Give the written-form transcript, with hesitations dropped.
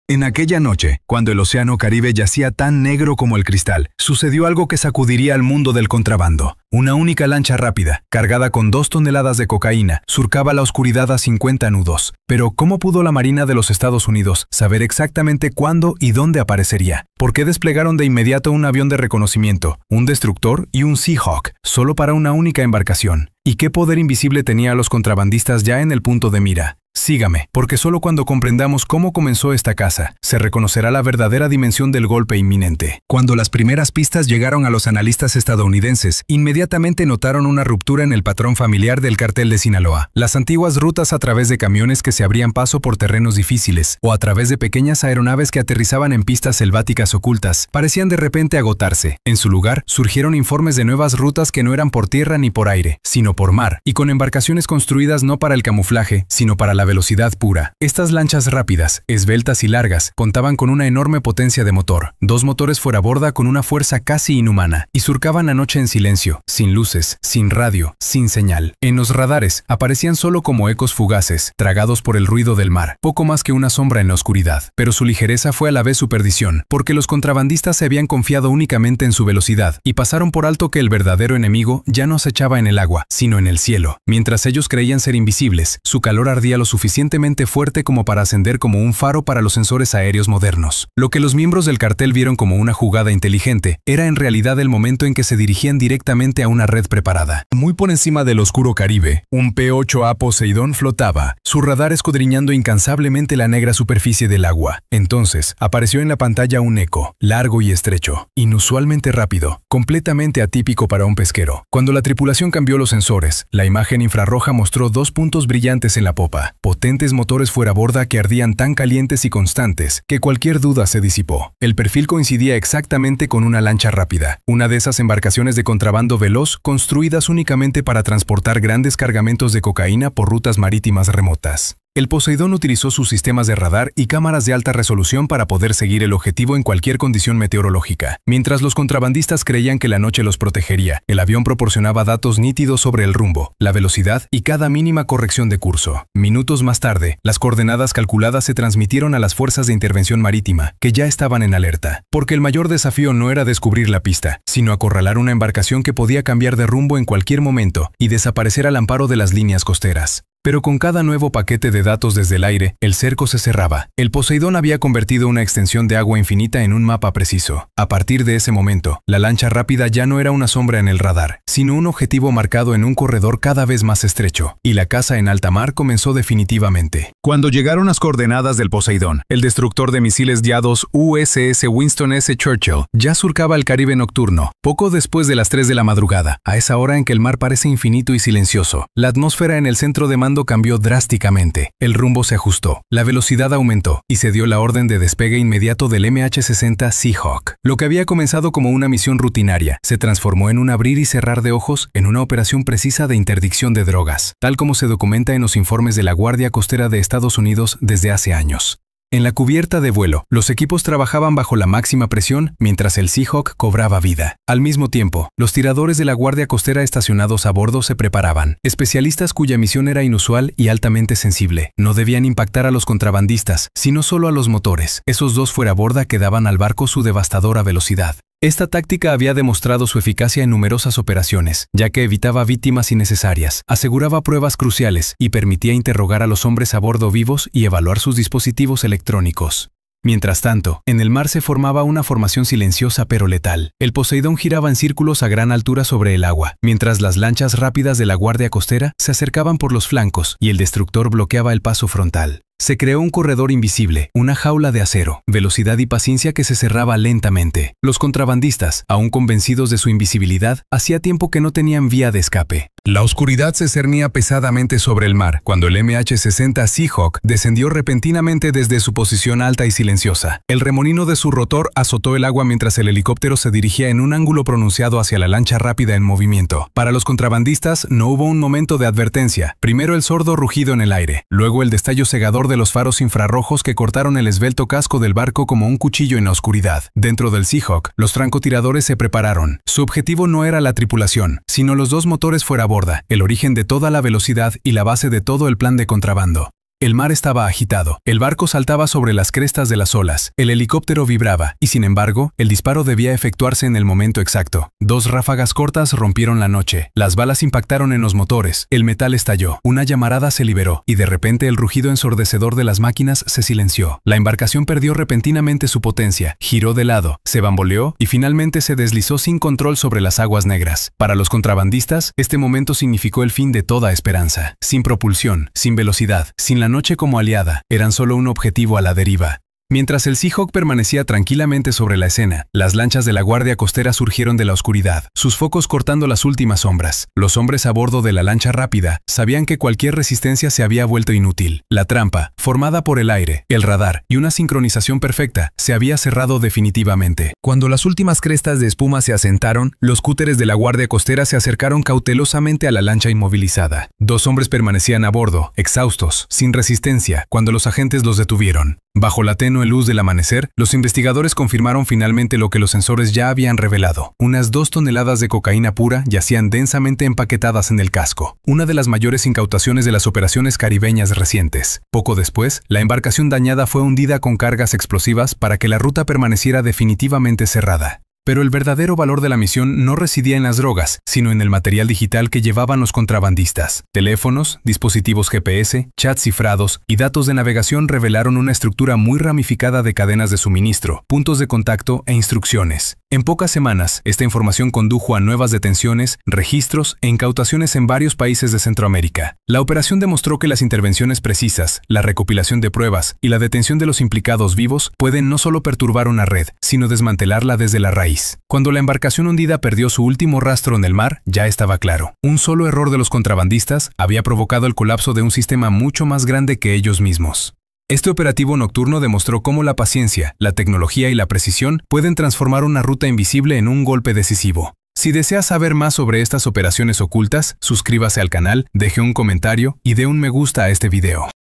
En aquella noche, cuando el océano Caribe yacía tan negro como el cristal, sucedió algo que sacudiría al mundo del contrabando. Una única lancha rápida, cargada con 2 toneladas de cocaína, surcaba la oscuridad a 50 nudos. Pero, ¿cómo pudo la Marina de los Estados Unidos saber exactamente cuándo y dónde aparecería? ¿Por qué desplegaron de inmediato un avión de reconocimiento, un destructor y un Seahawk, solo para una única embarcación? ¿Y qué poder invisible tenía a los contrabandistas ya en el punto de mira? Sígame, porque solo cuando comprendamos cómo comenzó esta caza, se reconocerá la verdadera dimensión del golpe inminente. Cuando las primeras pistas llegaron a los analistas estadounidenses, inmediatamente notaron una ruptura en el patrón familiar del cartel de Sinaloa. Las antiguas rutas a través de camiones que se abrían paso por terrenos difíciles, o a través de pequeñas aeronaves que aterrizaban en pistas selváticas ocultas, parecían de repente agotarse. En su lugar, surgieron informes de nuevas rutas que no eran por tierra ni por aire, sino por mar, y con embarcaciones construidas no para el camuflaje, sino para la velocidad pura. Estas lanchas rápidas, esbeltas y largas, contaban con una enorme potencia de motor, 2 motores fuera borda con una fuerza casi inhumana, y surcaban la noche en silencio, sin luces, sin radio, sin señal. En los radares, aparecían solo como ecos fugaces, tragados por el ruido del mar, poco más que una sombra en la oscuridad. Pero su ligereza fue a la vez su perdición, porque los contrabandistas se habían confiado únicamente en su velocidad, y pasaron por alto que el verdadero enemigo ya no acechaba en el agua, sino en el cielo. Mientras ellos creían ser invisibles, su calor ardía lo suficientemente fuerte como para ascender como un faro para los sensores aéreos modernos. Lo que los miembros del cartel vieron como una jugada inteligente era en realidad el momento en que se dirigían directamente a una red preparada. Muy por encima del oscuro Caribe, un P-8A Poseidón flotaba, su radar escudriñando incansablemente la negra superficie del agua. Entonces, apareció en la pantalla un eco, largo y estrecho, inusualmente rápido, completamente atípico para un pesquero. Cuando la tripulación cambió los sensores, la imagen infrarroja mostró 2 puntos brillantes en la popa, potentes motores fuera borda que ardían tan calientes y constantes que cualquier duda se disipó. El perfil coincidía exactamente con una lancha rápida, una de esas embarcaciones de contrabando veloz construidas únicamente para transportar grandes cargamentos de cocaína por rutas marítimas remotas. El Poseidón utilizó sus sistemas de radar y cámaras de alta resolución para poder seguir el objetivo en cualquier condición meteorológica. Mientras los contrabandistas creían que la noche los protegería, el avión proporcionaba datos nítidos sobre el rumbo, la velocidad y cada mínima corrección de curso. Minutos más tarde, las coordenadas calculadas se transmitieron a las fuerzas de intervención marítima, que ya estaban en alerta, porque el mayor desafío no era descubrir la pista, sino acorralar una embarcación que podía cambiar de rumbo en cualquier momento y desaparecer al amparo de las líneas costeras. Pero con cada nuevo paquete de datos desde el aire, el cerco se cerraba. El Poseidón había convertido una extensión de agua infinita en un mapa preciso. A partir de ese momento, la lancha rápida ya no era una sombra en el radar, sino un objetivo marcado en un corredor cada vez más estrecho, y la caza en alta mar comenzó definitivamente. Cuando llegaron las coordenadas del Poseidón, el destructor de misiles guiados USS Winston S. Churchill ya surcaba el Caribe nocturno, poco después de las 3 de la madrugada, a esa hora en que el mar parece infinito y silencioso. La atmósfera en el centro de mando cambió drásticamente. El rumbo se ajustó, la velocidad aumentó y se dio la orden de despegue inmediato del MH-60 Seahawk. Lo que había comenzado como una misión rutinaria se transformó en un abrir y cerrar de ojos en una operación precisa de interdicción de drogas, tal como se documenta en los informes de la Guardia Costera de Estados Unidos desde hace años. En la cubierta de vuelo, los equipos trabajaban bajo la máxima presión mientras el Seahawk cobraba vida. Al mismo tiempo, los tiradores de la Guardia Costera estacionados a bordo se preparaban. Especialistas cuya misión era inusual y altamente sensible. No debían impactar a los contrabandistas, sino solo a los motores. Esos 2 fuera borda que daban al barco su devastadora velocidad. Esta táctica había demostrado su eficacia en numerosas operaciones, ya que evitaba víctimas innecesarias, aseguraba pruebas cruciales y permitía interrogar a los hombres a bordo vivos y evaluar sus dispositivos electrónicos. Mientras tanto, en el mar se formaba una formación silenciosa pero letal. El Poseidón giraba en círculos a gran altura sobre el agua, mientras las lanchas rápidas de la Guardia Costera se acercaban por los flancos y el destructor bloqueaba el paso frontal. Se creó un corredor invisible, una jaula de acero, velocidad y paciencia que se cerraba lentamente. Los contrabandistas, aún convencidos de su invisibilidad, hacía tiempo que no tenían vía de escape. La oscuridad se cernía pesadamente sobre el mar cuando el MH-60 Seahawk descendió repentinamente desde su posición alta y silenciosa. El remolino de su rotor azotó el agua mientras el helicóptero se dirigía en un ángulo pronunciado hacia la lancha rápida en movimiento. Para los contrabandistas no hubo un momento de advertencia. Primero el sordo rugido en el aire, luego el destello cegador de los faros infrarrojos que cortaron el esbelto casco del barco como un cuchillo en la oscuridad. Dentro del Seahawk, los francotiradores se prepararon. Su objetivo no era la tripulación, sino los 2 motores fuera borda, el origen de toda la velocidad y la base de todo el plan de contrabando. El mar estaba agitado, el barco saltaba sobre las crestas de las olas, el helicóptero vibraba, y sin embargo, el disparo debía efectuarse en el momento exacto. 2 ráfagas cortas rompieron la noche, las balas impactaron en los motores, el metal estalló, una llamarada se liberó, y de repente el rugido ensordecedor de las máquinas se silenció. La embarcación perdió repentinamente su potencia, giró de lado, se bamboleó y finalmente se deslizó sin control sobre las aguas negras. Para los contrabandistas, este momento significó el fin de toda esperanza. Sin propulsión, sin velocidad, sin la noche como aliada, eran solo un objetivo a la deriva. Mientras el Seahawk permanecía tranquilamente sobre la escena, las lanchas de la Guardia Costera surgieron de la oscuridad, sus focos cortando las últimas sombras. Los hombres a bordo de la lancha rápida sabían que cualquier resistencia se había vuelto inútil. La trampa, formada por el aire, el radar y una sincronización perfecta, se había cerrado definitivamente. Cuando las últimas crestas de espuma se asentaron, los cúteres de la Guardia Costera se acercaron cautelosamente a la lancha inmovilizada. 2 hombres permanecían a bordo, exhaustos, sin resistencia, cuando los agentes los detuvieron. Bajo la tenue luz del amanecer, los investigadores confirmaron finalmente lo que los sensores ya habían revelado. Unas 2 toneladas de cocaína pura yacían densamente empaquetadas en el casco, una de las mayores incautaciones de las operaciones caribeñas recientes. Poco después, la embarcación dañada fue hundida con cargas explosivas para que la ruta permaneciera definitivamente cerrada. Pero el verdadero valor de la misión no residía en las drogas, sino en el material digital que llevaban los contrabandistas. Teléfonos, dispositivos GPS, chats cifrados y datos de navegación revelaron una estructura muy ramificada de cadenas de suministro, puntos de contacto e instrucciones. En pocas semanas, esta información condujo a nuevas detenciones, registros e incautaciones en varios países de Centroamérica. La operación demostró que las intervenciones precisas, la recopilación de pruebas y la detención de los implicados vivos pueden no solo perturbar una red, sino desmantelarla desde la raíz. Cuando la embarcación hundida perdió su último rastro en el mar, ya estaba claro. Un solo error de los contrabandistas había provocado el colapso de un sistema mucho más grande que ellos mismos. Este operativo nocturno demostró cómo la paciencia, la tecnología y la precisión pueden transformar una ruta invisible en un golpe decisivo. Si deseas saber más sobre estas operaciones ocultas, suscríbase al canal, deje un comentario y dé un me gusta a este video.